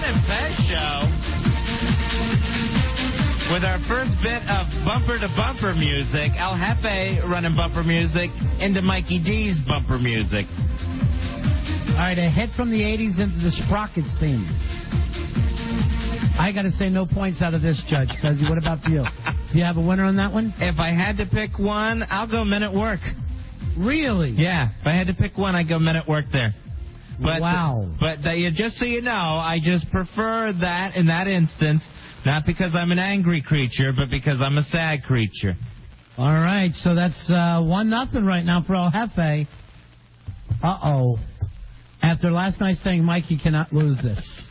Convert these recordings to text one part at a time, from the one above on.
Ron and Fez show with our first bit of bumper-to-bumper music. El Jefe running bumper music into Mikey D's bumper music. All right, a hit from the 80s into the Sprockets theme. I got to say no points out of this, Judge. Fezzy, what about you? Do you have a winner on that one? If I had to pick one, I'll go Men at Work. Really? Yeah, if I had to pick one, I'd go Men at Work there. But, wow. But just so you know, I just prefer that in that instance, not because I'm an angry creature, but because I'm a sad creature. All right, so that's 1-0 right now for El Jefe. Uh-oh. After last night's thing, Mikey cannot lose this.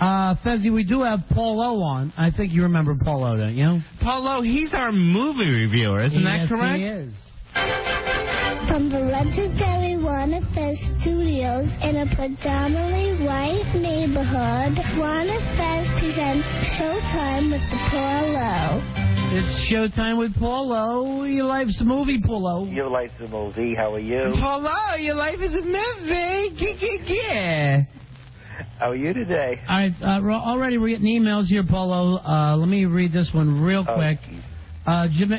Fezzy, we do have Paulo on. I think you remember Paulo, don't you? Paulo, he's our movie reviewer, isn't that correct? Yes, he is. From the legendary Warner Fez Studios in a predominantly white neighborhood, Warner Fez presents Showtime with the Paulo. It's Showtime with Paulo. Your life's a movie, Paulo. Your life's a movie. How are you? Paulo, your life is a movie. Yeah. How are you today? All right, already we're getting emails here, Paulo. Let me read this one real quick. Jim,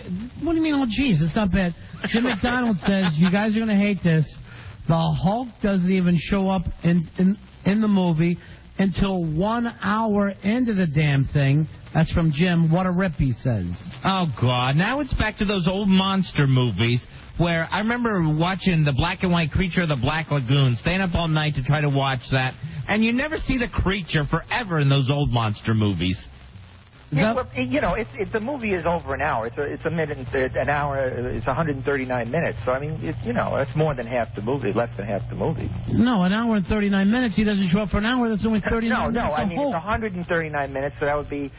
what do you mean, oh, geez, it's not bad. Jim McDonald says, you guys are going to hate this. The Hulk doesn't even show up in the movie until 1 hour into the damn thing. That's from Jim. What a rip, he says. Oh, God. Now it's back to those old monster movies where I remember watching the black and white Creature of the Black Lagoon, staying up all night to try to watch that, and you never see the creature forever in those old monster movies. Yeah, well, you know, the movie is over an hour. It's a minute, an hour. It's 139 minutes. So I mean, it's more than half the movie, less than half the movie. No, an hour and 39 minutes. He doesn't show up for an hour. That's only 39 minutes. No. I mean, it's 139 minutes. So that would be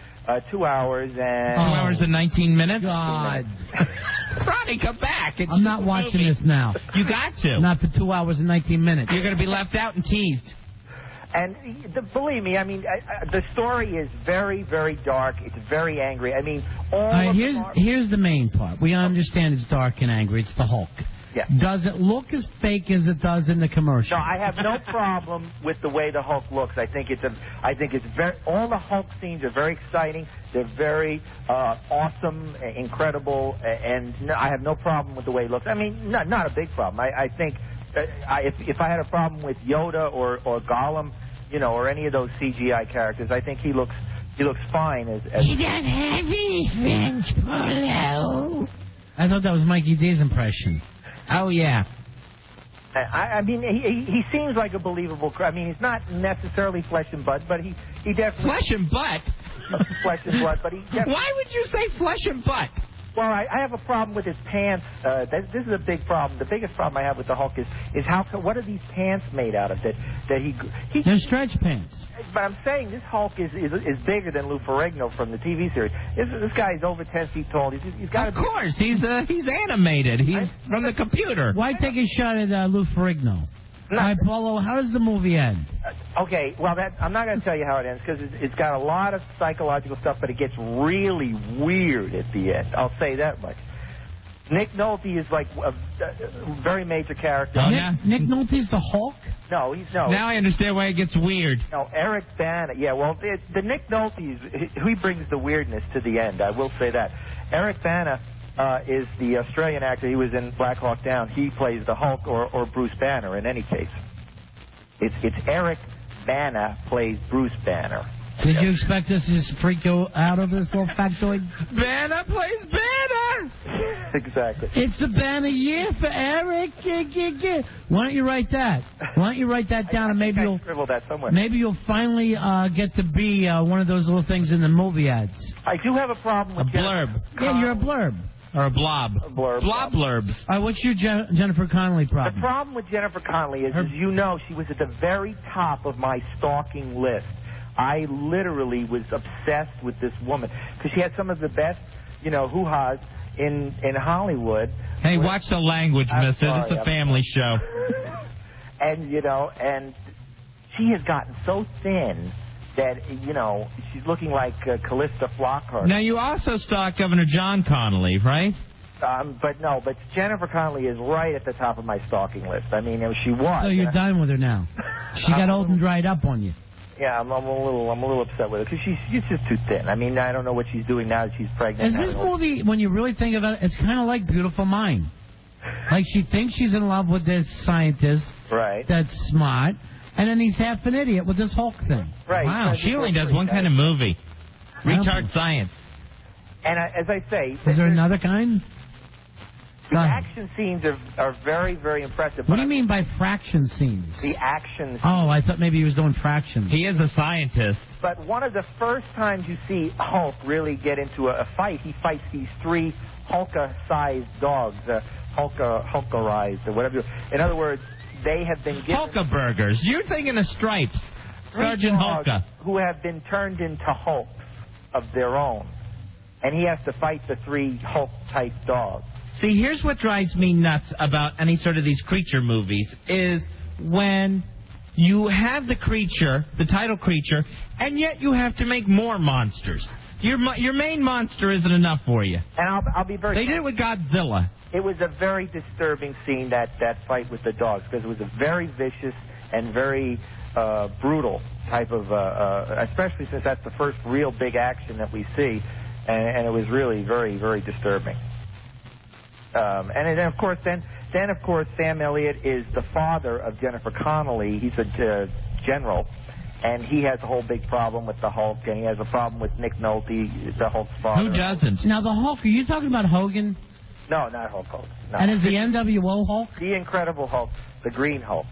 2 hours and 2 hours and 19 minutes. God, Ronnie, come back. I'm not watching this now. You got to. Not for 2 hours and 19 minutes. You're going to be left out and teased. And believe me, I mean, the story is very, very dark. It's very angry. I mean, all right, here's the main part. We understand it's dark and angry. It's the Hulk. Yeah. Does it look as fake as it does in the commercial? No, I have no problem with the way the Hulk looks. I think it's very. All the Hulk scenes are very exciting. They're very awesome, incredible, and I have no problem with the way it looks. I mean, not a big problem. I think. If I had a problem with Yoda or Gollum, or any of those CGI characters, I think he looks fine as You don't have any friends, Paulo. I thought that was Mikey D's impression. Oh yeah. I mean, he seems like a believable. I mean, he's not necessarily flesh and blood, but he definitely flesh and butt. Flesh and blood, but he. Why would you say flesh and butt? Well, I have a problem with his pants. This is a big problem. The biggest problem I have with the Hulk is what are these pants made out of? That he They're stretch pants. But I'm saying this Hulk is bigger than Lou Ferrigno from the TV series. This guy is over 10 feet tall. He's got. Of course, he's animated. He's from the computer. Why take a shot at Lou Ferrigno? All right, Paulo, how does the movie end? Okay, well, I'm not going to tell you how it ends because it's got a lot of psychological stuff, but it gets really weird at the end. I'll say that much. Nick Nolte is like a very major character. Oh, yeah? Nick Nolte's the Hulk? No, he's no. Now I understand why it gets weird. No, Eric Bana. Yeah, well, the Nick Nolte, he brings the weirdness to the end. I will say that. Eric Bana is the Australian actor. He was in Black Hawk Down. He plays the Hulk or Bruce Banner in any case. It's Eric Bana plays Bruce Banner. Did you expect us to just freak out over this little factoid? Banner plays Banner! Exactly. It's a banner year for Eric. Why don't you write that? Why don't you write that down and maybe you'll scribble that somewhere. Maybe you'll finally get to be one of those little things in the movie ads. I do have a problem with a blurb. Yeah, you're a blurb. Or a blob. A blurb. Blob blurbs. All right, what's your Jennifer Connelly problem? The problem with Jennifer Connelly is, as you know, she was at the very top of my stalking list. I literally was obsessed with this woman because she had some of the best, hoo-has in Hollywood. Hey, watch the language, mister. This is a family show. And, and she has gotten so thin that, she's looking like Callista Flockhart. Now, you also stalk Governor John Connelly, right? But Jennifer Connelly is right at the top of my stalking list. I mean, she was. So you're done with her now. She got old and dried up on you. Yeah, I'm a little upset with her because she's just too thin. I mean, I don't know what she's doing now that she's pregnant. Is this movie, when you really think about it, it's kind of like Beautiful Mind. Like she thinks she's in love with this scientist that's smart, and then he's half an idiot with this Hulk thing. Right. Wow, she only does one kind of movie. Retard science. And as I say... Is there another kind? The action scenes are very, very impressive. What do you mean by fraction scenes? The action scenes. Oh, I thought maybe he was doing fractions. He is a scientist. But one of the first times you see Hulk really get into a fight, he fights these 3 Hulka-sized dogs, Hulka-rized, or whatever. In other words, they have been given... Hulka burgers. You're thinking of Stripes. Sergeant Hulka. Who have been turned into Hulks of their own. And he has to fight the 3 Hulk-type dogs. See, here's what drives me nuts about any sort of these creature movies is when you have the creature, the title creature, and yet you have to make more monsters. Your main monster isn't enough for you. And I'll be very... They did it with Godzilla. It was a very disturbing scene, that fight with the dogs, because it was a very vicious and very brutal type of... especially since that's the first real big action that we see, and it was really very, very disturbing. And then, of course, Sam Elliott is the father of Jennifer Connelly. He's a general, and he has a whole big problem with the Hulk, and he has a problem with Nick Nolte, the Hulk's father. Who doesn't? Now, the Hulk, are you talking about Hogan? No, not Hulk Hogan. No. And is the NWO Hulk? The Incredible Hulk, the Green Hulk.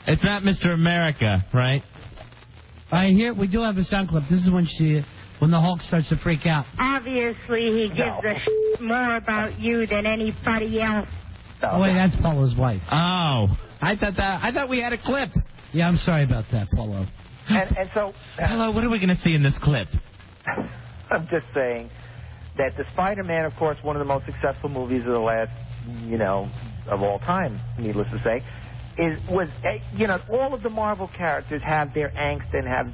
It's not Mr. America, right? Here, we do have a sound clip. This is when the Hulk starts to freak out. Obviously, he gives a shit more about you than anybody else. Oh, wait, that's Polo's wife. Oh, I thought we had a clip. Yeah, I'm sorry about that, Polo. And so... Hello, what are we going to see in this clip? I'm just saying that the Spider-Man, of course, one of the most successful movies of the last, of all time, needless to say, all of the Marvel characters have their angst and have...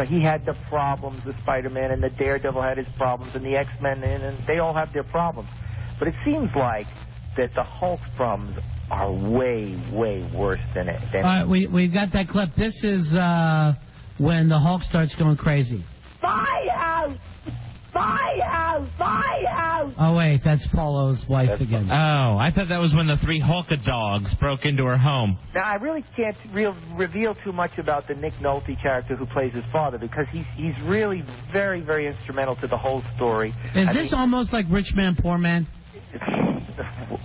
he had the problems, the Spider-Man, and the Daredevil had his problems, and the X-Men, and they all have their problems. But it seems like that the Hulk's problems are way, way worse than it. All right, we've got that clip. This is when the Hulk starts going crazy. Firehouse! Firehouse! Firehouse! Oh, wait, that's Polo's wife again. Oh, I thought that was when the 3 Hulka dogs broke into her home. Now, I really can't reveal too much about the Nick Nolte character who plays his father, because he's really very, very instrumental to the whole story. Is this almost like Rich Man, Poor Man?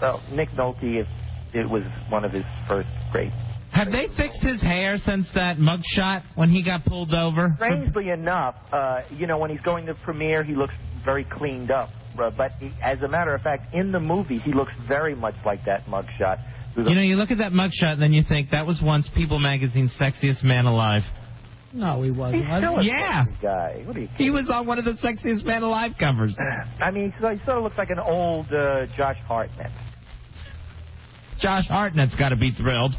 Well, Nick Nolte, it was one of his first great... Have they fixed his hair since that mugshot when he got pulled over? Strangely enough, when he's going to premiere, he looks very cleaned up. But as a matter of fact, in the movie, he looks very much like that mugshot. You look at that mugshot and then you think, that was once People Magazine's sexiest man alive. No, he wasn't. He's still a guy. What are you kidding? He was on one of the sexiest man alive covers. I mean, he sort of looks like an old Josh Hartnett. Josh Hartnett's got to be thrilled.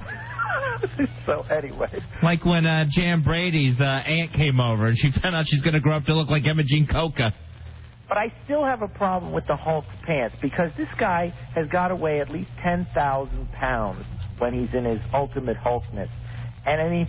So anyway, like when Jan Brady's aunt came over and she found out she's going to grow up to look like Emma Jean Coca. But I still have a problem with the Hulk's pants, because this guy has got to weigh at least 10,000 pounds when he's in his ultimate Hulkness. And I mean,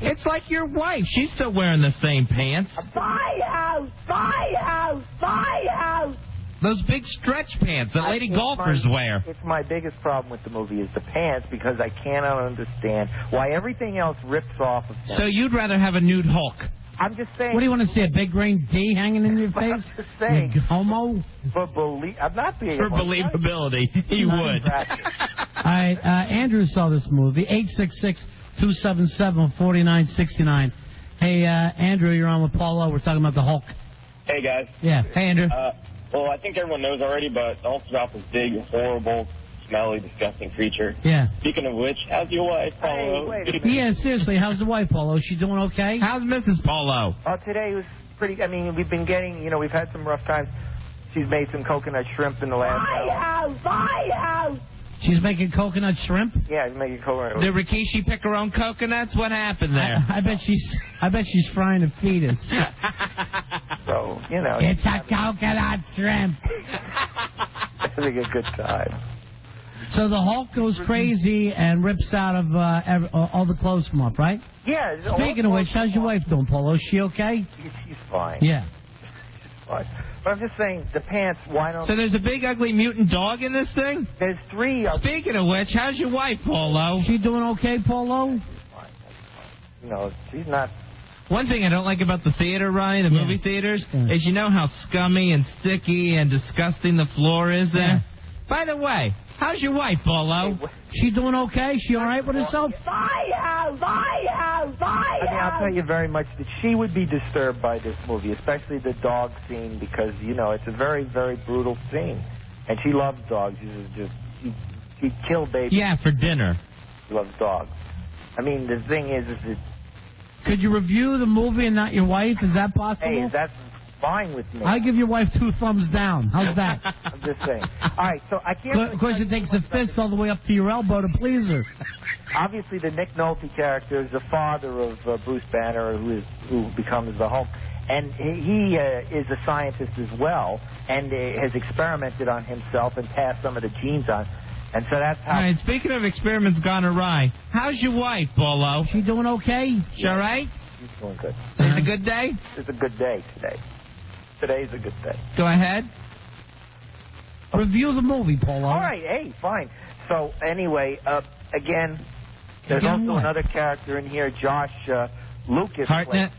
it's like your wife. She's still wearing the same pants. Firehouse! Firehouse! Firehouse! Those big stretch pants that lady golfers wear. It's my biggest problem with the movie is the pants, because I cannot understand why everything else rips off of them. So you'd rather have a nude Hulk? I'm just saying. What do you want to see, a big green D hanging in your face? I'm just saying. You homo? I'm not being... For believability, he would. All right, Andrew saw this movie, 866-277-4969. Hey, Andrew, you're on with Paulo. We're talking about the Hulk. Hey, guys. Yeah. Hey, Andrew. Well, I think everyone knows already, but the Hulk's about this big, horrible, smelly, disgusting creature. Yeah. Speaking of which, how's your wife, Paulo? Yeah, seriously, how's the wife, Paulo? Is she doing okay? How's Mrs. Paulo? Today was pretty... I mean, we've been getting... we've had some rough times. She's made some coconut shrimp in the last hour. Firehouse! Firehouse! She's making coconut shrimp? Yeah, she's making coconut. Did Rikishi pick her own coconuts? What happened there? I bet she's frying a fetus. So, It's a coconut shrimp. Having a good time. So the Hulk goes crazy and rips out of all the clothes from up, right? Yeah. Speaking of which, how's your wife doing, Polo? Is she okay? She's fine. Yeah. She's fine. But I'm just saying, the pants, why don't... So there's a big, ugly mutant dog in this thing? There's 3... Speaking of which, how's your wife, Polo? She doing okay, Polo? She's fine. You know, she's not... One thing I don't like about the theater, Ronnie, the movie theaters, is you know how scummy and sticky and disgusting the floor is there? Yeah. By the way, how's your wife, Polo? She doing okay? She all right with herself? I mean, I'll tell you very much that she would be disturbed by this movie, especially the dog scene, because, you know, it's a very, very brutal scene. And she loves dogs. She'd kill babies. Yeah, for dinner. She loves dogs. I mean, the thing is that... Could you review the movie and not your wife? Is that possible? Hey, that's fine with me. I give your wife 2 thumbs down. How's that? I'm just saying. All right, so I can't... Of course, it takes a fist all the way up to your elbow to please her. Obviously, the Nick Nolte character is the father of Bruce Banner, who becomes the Hulk. And he is a scientist as well, and has experimented on himself and passed some of the genes on. And so that's how... All right, speaking of experiments gone awry, how's your wife, Polo? She doing okay? She all right? She's doing good. It's a good day? It's a good day today. Today's a good day. Go ahead. Review the movie, Polo. All right, hey, fine. So, anyway, again, there's also another character in here, Josh Lucas. Hartnett?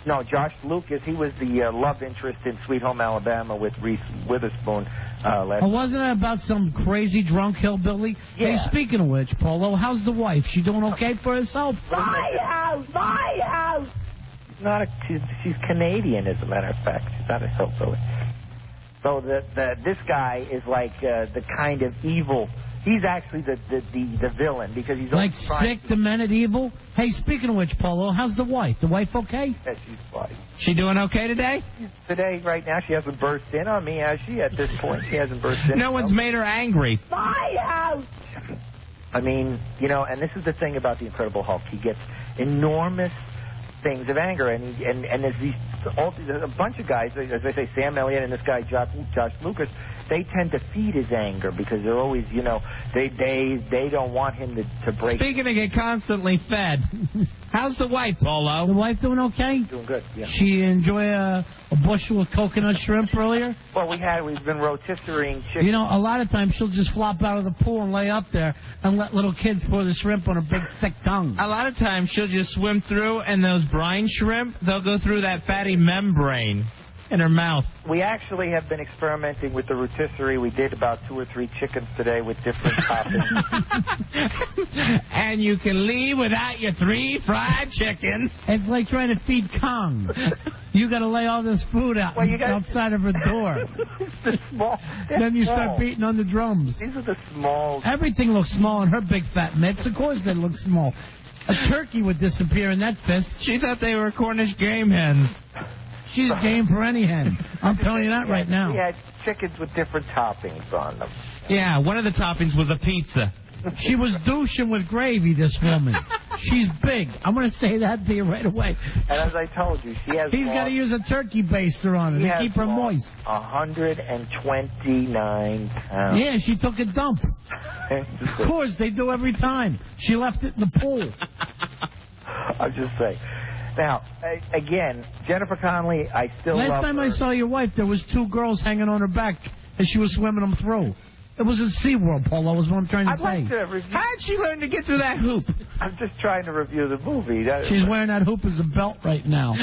No, Josh Lucas. He was the love interest in Sweet Home Alabama with Reese Witherspoon last Oh, wasn't it about some crazy drunk hillbilly? Yeah. Hey, speaking of which, Polo, how's the wife? She doing okay for herself? My house! She's Canadian, as a matter of fact. She's not a hillbilly. So this guy is like the kind of evil. He's actually the villain because he's like trying sick, demented, evil. Hey, speaking of which, Polo, how's the wife? The wife okay? Yeah, she's fine. She doing okay today? Today, right now, she hasn't burst in on me, has she? At this point, she hasn't burst in. No one's made her angry. My house! I mean, you know, and this is the thing about the Incredible Hulk. He gets enormous things of anger, and there's a bunch of guys, as I say, Sam Elliott and this guy Josh Lucas. They tend to feed his anger because they're always, you know, they don't want him to break. Speaking of get constantly fed, how's the wife, Polo? The wife doing okay? Doing good. Yeah. She enjoy a bushel of coconut shrimp earlier? Well, we've been rotisserie chicken. You know, a lot of times she'll just flop out of the pool and lay up there and let little kids pour the shrimp on her big, thick tongue. A lot of times she'll just swim through, and those brine shrimp, they'll go through that fatty membrane in her mouth. We actually have been experimenting with the rotisserie. We did about 2 or 3 chickens today with different toppings. And you can leave without your 3 fried chickens. It's like trying to feed Kong. You got to lay all this food out outside of her door. Then you start beating on the drums. These are the small. Everything looks small in her big fat mitts. Of course they look small. A turkey would disappear in that fist. She thought they were Cornish game hens. She's game for any hen. I'm telling you that right now. We had chickens with different toppings on them. Yeah, one of the toppings was a pizza. She was douching with gravy, this woman. She's big. I'm going to say that to you right away. And as I told you, she has. He's got to use a turkey baster on it to keep her moist. 129 pounds. Yeah, she took a dump. Of course, they do every time. She left it in the pool. I'm just saying. Now, again, Jennifer Connelly, I still love her. Last time I saw your wife, there was 2 girls hanging on her back as she was swimming them through. It was at SeaWorld, Paul. Is what I'm trying to say. Like to review. How'd she learn to get through that hoop? I'm just trying to review the movie. She's wearing that hoop as a belt right now.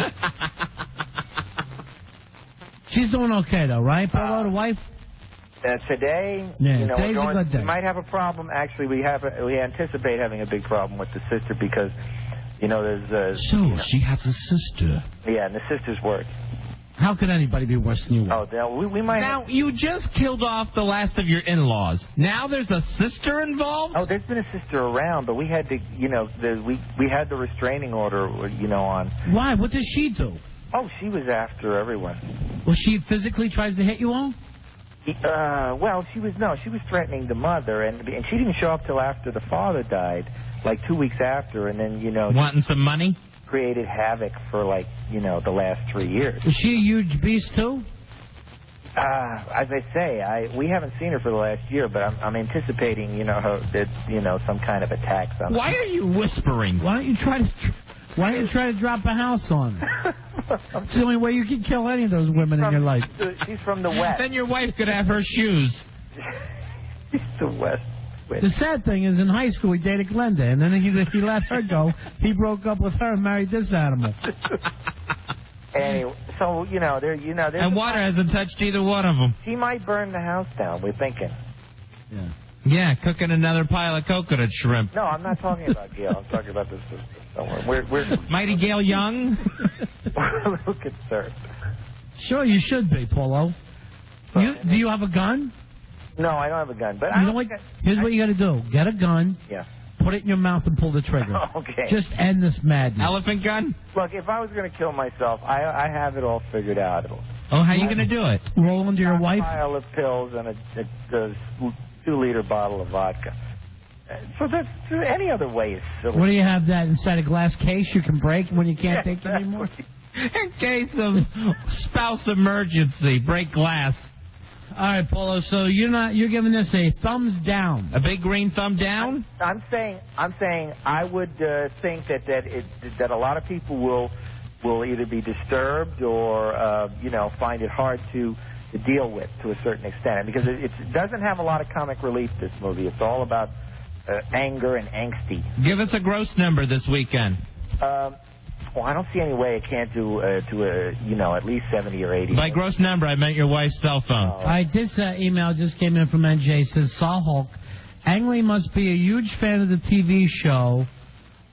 She's doing okay, though, right, Paulo, the wife? Today, yeah, today's a good day. We might have a problem. Actually, we anticipate having a big problem with the sister because, you know, there's she has a sister. Yeah, and the sister's work. How could anybody be worse than you? Oh, we might. Now, you just killed off the last of your in-laws. Now there's a sister involved? Oh, there's been a sister around, but we had to, you know, we had the restraining order, you know, on. Why? What does she do? Oh, she was after everyone. Well, she physically tries to hit you all? Well, she was threatening the mother, and she didn't show up till after the father died, like 2 weeks after, and then, you know. Wanting some money? Created havoc for, like, you know, the last 3 years. Is she a huge beast, too? As I say, we haven't seen her for the last year, but I'm anticipating, some kind of attack. Why are you whispering? Why don't you try to drop a house on her? It's the only way you can kill any of those women in your life. She's from the West. Then your wife could have her shoes. She's the West. The sad thing is, in high school, he dated Glenda, and then he let her go. He broke up with her and married this animal. Anyway, so, there's... And water hasn't touched either one of them. She might burn the house down, we're thinking. Yeah, cooking another pile of coconut shrimp. No, I'm not talking about Gail. I'm talking about the sister. We're Mighty Gail Young? We're a little concerned. Sure, you should be, Polo. Do you have a gun? No, I don't have a gun. But you know what? Here's what you got to do. Get a gun. Yeah. Put it in your mouth and pull the trigger. Okay. Just end this madness. Elephant gun? Look, if I was going to kill myself, I have it all figured out. Oh, how are you going to do it? Roll under your wife? A pile of pills and a 2-liter bottle of vodka. So that's any other way is silly. What do you have that inside a glass case you can break when you can't take it anymore? In case of spouse emergency, break glass. All right, Polo. So you're giving this a thumbs down. A big green thumb down? I'm saying I would think that a lot of people will either be disturbed or find it hard to deal with to a certain extent, because it doesn't have a lot of comic relief. This movie, it's all about anger and angsty. Give us a gross number this weekend. Well, I don't see any way it can't do at least 70 or 80. By gross number, I meant your wife's cell phone. All right, this email just came in from NJ. It says, saw Hulk. Ang Lee must be a huge fan of the TV show.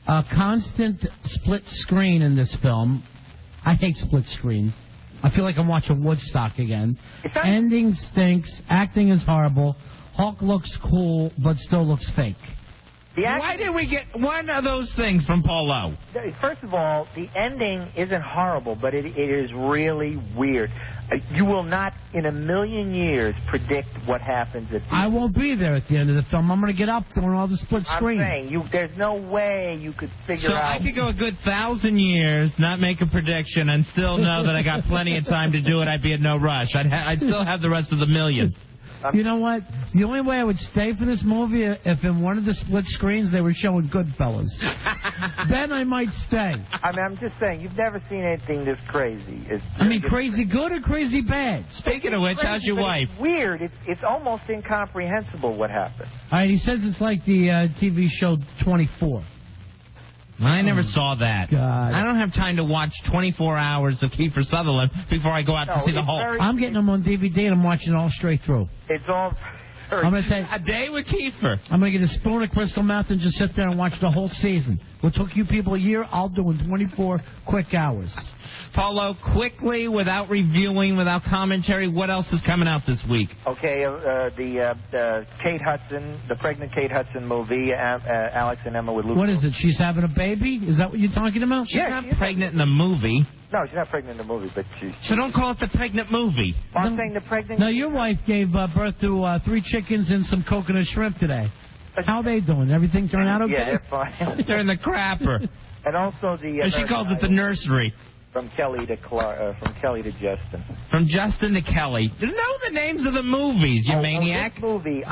A constant split screen in this film. I hate split screen. I feel like I'm watching Woodstock again. Ending stinks. Acting is horrible. Hulk looks cool, but still looks fake. Why did we get one of those things from Polo? First of all, the ending isn't horrible, but it is really weird. You will not, in a million years, predict what happens at the end. I won't be there at the end of the film. I'm going to get up during all the split screen. I'm saying, there's no way you could figure out... So I could go a good 1,000 years, not make a prediction, and still know that I got plenty of time to do it. I'd be in no rush. I'd still have the rest of the million. You know what? The only way I would stay for this movie if in one of the split screens they were showing Goodfellas. Then I might stay. I'm just saying, you've never seen anything this crazy. Crazy good or crazy bad? Speaking of which, how's your wife? It's weird. It's almost incomprehensible what happened. All right, he says it's like the TV show 24. I never saw that. God. I don't have time to watch 24 hours of Kiefer Sutherland before I go out to see the Hulk. I'm getting them on DVD and I'm watching it all straight through. It's all... I'm going to take a day with Kiefer. I'm going to get a spoon of crystal meth and just sit there and watch the whole season. What took you people a year, I'll do in 24 quick hours. Paulo, quickly, without reviewing, without commentary, what else is coming out this week? Okay, the Kate Hudson, the pregnant Kate Hudson movie, Alex and Emma with Luke. What is it? She's having a baby? Is that what you're talking about? She's not pregnant in the movie. No, she's not pregnant in the movie, but she's... So don't call it the pregnant movie. I'm saying the pregnant... No, your wife gave birth to 3 chickens and some coconut shrimp today. How are they doing? Everything turn out okay? Yeah, they're fine. They're in the crapper. And also the... she calls it the nursery. From Kelly to Justin. From Justin to Kelly. You know the names of the movies, you maniac. This movie,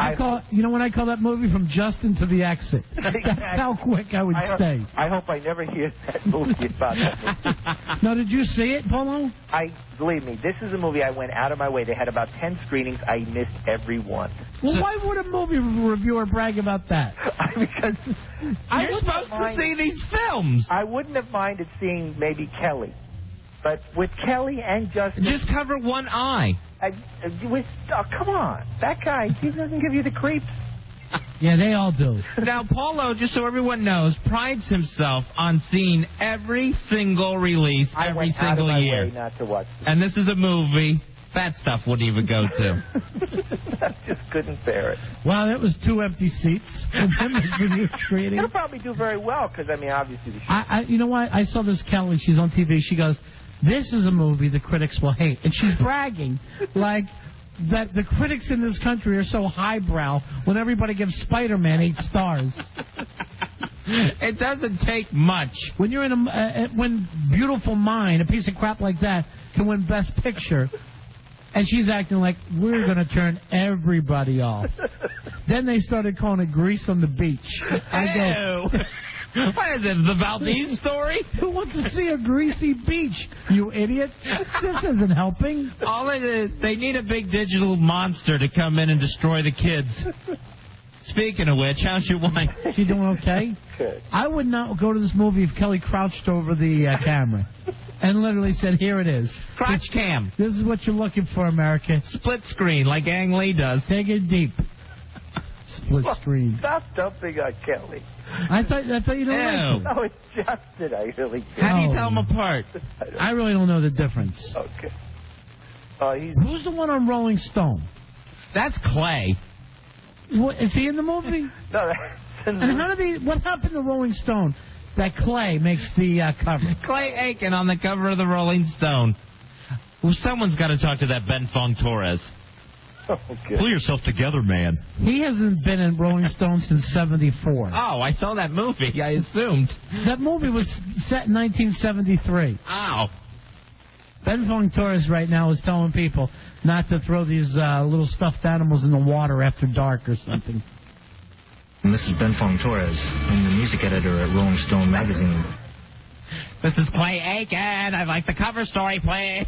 you know what I call that movie? From Justin to the Exit. That's how quick I would stay. I hope I never hear that movie about that movie. Now, did you see it, Polo? Believe me, this is a movie I went out of my way. They had about 10 screenings. I missed every one. Well, why would a movie reviewer brag about that? Because you're supposed to see these films. I wouldn't have minded seeing maybe Kelly. But with Kelly and Justin... Just cover one eye. Come on. That guy, he doesn't give you the creeps. Yeah, they all do. Now, Paulo, just so everyone knows, prides himself on seeing every single release every single year. I went out of my way not to watch this. And this is a movie that stuff wouldn't even go to. I just couldn't bear it. Wow, that was 2 empty seats. You'll probably do very well, because, obviously... You know what? I saw this Kelly. She's on TV. She goes, this is a movie the critics will hate. And she's bragging like that the critics in this country are so highbrow when everybody gives Spider-Man 8 stars. It doesn't take much. When you're in when Beautiful Mind, a piece of crap like that, can win Best Picture, And she's acting like we're going to turn everybody off. Then they started calling it Grease on the Beach. I go, what is it, the Valdez story? who wants to see a greasy beach, you idiots? This isn't helping. They need a big digital monster to come in and destroy the kids. Speaking of which, how's your wife? She doing okay? Good. I would not go to this movie if Kelly crouched over the camera and literally said, here it is. Crotch cam. This is what you're looking for, America. Split screen, like Ang Lee does. Take it deep. Split screen. Stop dumping on Kelly. I thought you didn't like it. No, it's Justin. I really do. How do you tell them apart? I really don't know the difference. Okay. Who's the one on Rolling Stone? That's Clay. What, is he in the movie? No, And what happened to Rolling Stone that Clay makes the cover? Clay Aiken on the cover of the Rolling Stone. Well, someone's got to talk to that Ben Fong Torres. Okay. Pull yourself together, man. He hasn't been in Rolling Stone since 74. Oh, I saw that movie. I assumed. That movie was set in 1973. Ow. Ben Fong Torres right now is telling people not to throw these little stuffed animals in the water after dark or something. And this is Ben Fong Torres. I'm the music editor at Rolling Stone magazine. This is Clay Aiken. I'd like the cover story, please.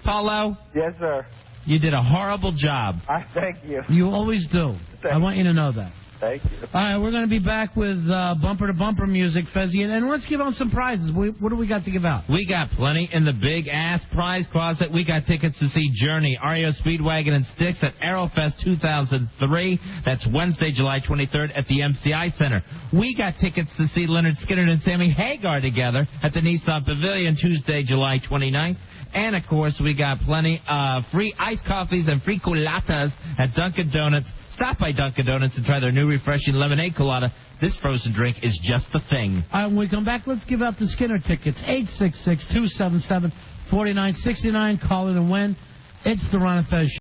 Paulo? Yes, sir. You did a horrible job. I thank you. You always do. I want you to know that. Thank you. All right, we're going to be back with bumper-to-bumper music, Fezzi, and let's give out some prizes. What do we got to give out? We got plenty in the big-ass prize closet. We got tickets to see Journey, REO Speedwagon, and Styx at Aerofest 2003. That's Wednesday, July 23rd at the MCI Center. We got tickets to see Leonard Skinner and Sammy Hagar together at the Nissan Pavilion Tuesday, July 29th. And, of course, we got plenty of free iced coffees and free colatas at Dunkin' Donuts. Stop by Dunkin' Donuts and try their new refreshing lemonade colada. This frozen drink is just the thing. All right, when we come back, let's give out the Skinner tickets. 866-277-4969. Call it and win. It's the Ron and Fez Show.